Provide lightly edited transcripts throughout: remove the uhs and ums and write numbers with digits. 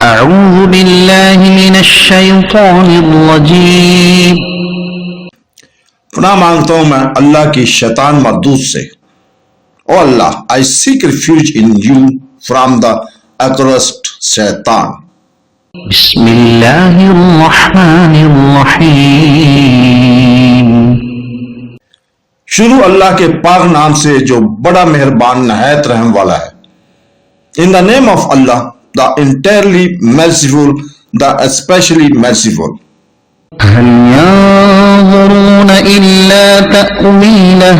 اعوذ باللہ من الشیطان الرجیم. پناہ مانگتا ہوں میں اللہ کی شیطان مردود سے. او اللہ, I seek refuge in you from the accursed شیطان. بسم اللہ الرحمن الرحیم. شروع اللہ کے پاک نام سے جو بڑا مہربان نہایت رحم والا ہے. In the name of Allah, the entirely merciful, the especially merciful. هل ينظرون إلا تأويله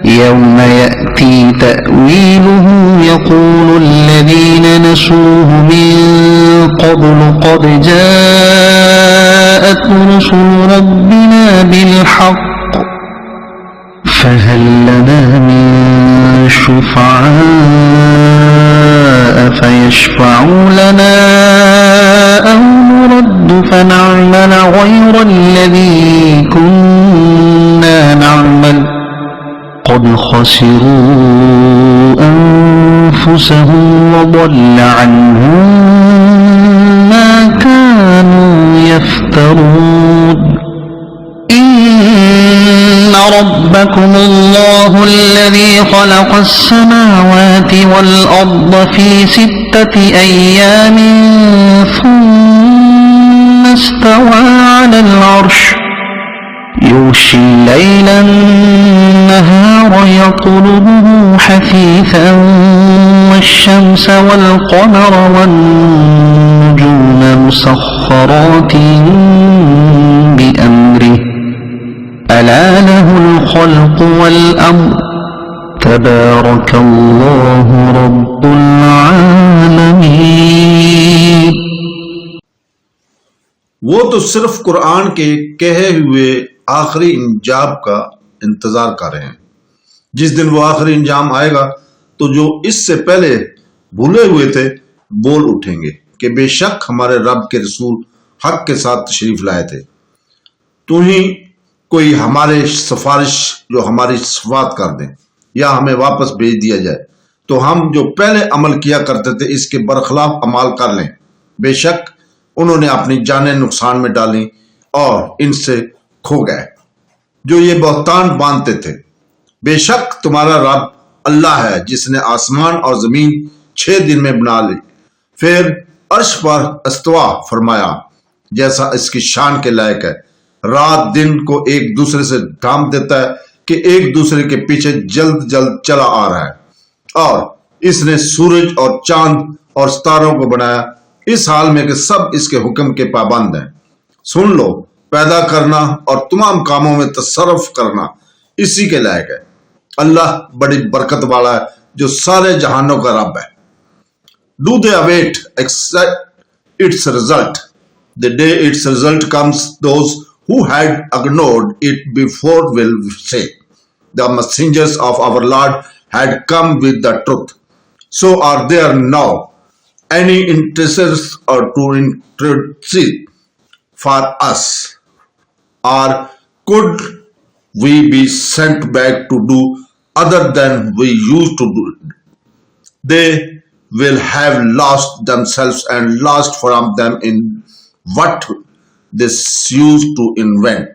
يوم يأتي تأويله يقول الذين نسوه من قبل قد جاءت رسل ربنا بالحق فهل لنا من شفعاء فيشفعوا لنا أو نرد فنعمل غير الذي كنا نعمل قد خسروا أنفسهم وضل عنهم ما كانوا يفترون. إن ربكم الله الذي خلق السماوات والأرض في 6 أيام ثم استوى على العرش يغشي الليل النهار يطلبه حثيثا والشمس والقمر والنجوم مسخرات بأمره ألا له الخلق والأمر تبارك الله رب العالمين. وہ تو صرف قرآن کے کہے ہوئے آخری انجام کا انتظار کر رہے ہیں. جس دن وہ آخری انجام آئے گا تو جو اس سے پہلے بھولے ہوئے تھے بول اٹھیں گے کہ بے شک ہمارے رب کے رسول حق کے ساتھ تشریف لائے تھے. تو ہی کوئی ہمارے سفارش جو ہماری صفات کر دیں یا ہمیں واپس بھیج دیا جائے تو ہم جو پہلے عمل کیا کرتے تھے اس کے برخلاف عمال کر لیں. بے شک انہوں نے اپنی جانیں نقصان میں ڈالیں اور ان سے کھو گئے جو یہ بہتان باندھتے تھے. بے شک تمہارا رب اللہ ہے جس نے آسمان اور زمین 6 دن میں بنا لی, پھر عرش پر استوا فرمایا جیسا اس کی شان کے لائق ہے. رات دن کو ایک دوسرے سے ڈھانپ دیتا ہے کہ ایک دوسرے کے پیچھے جلد جلد چلا آ رہا ہے. اور اس نے سورج اور چاند اور ستاروں کو بنایا اس حال میں کہ سب اس کے حکم کے پابند ہیں. سن لو, پیدا کرنا اور تمام کاموں میں تصرف کرنا اسی کے لائق ہے. اللہ بڑی برکت والا ہے جو سارے جہانوں کا رب ہے. Do they await accept its result? The day its result comes, those who had ignored it before will say, the messengers of our Lord had come with the truth. So are there now any intercessors or to intercede for us? Or could we be sent back to do other than we used to do? They will have lost themselves and lost from them in what they used to invent.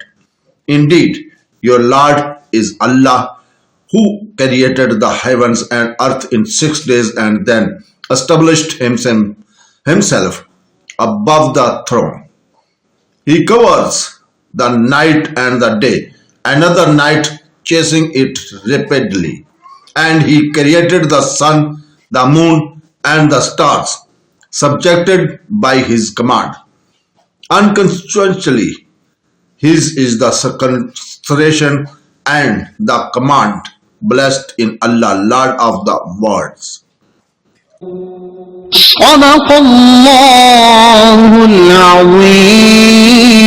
Indeed, your Lord is Allah who created the heavens and earth in 6 days and then established himself above the throne. He covers the night and the day, another night chasing it rapidly. And he created the sun, the moon, and the stars, subjected by his command. Unconstitutionally, his is the consideration and the command. Blessed in Allah, Lord of the worlds. صدق اللہ العظیم.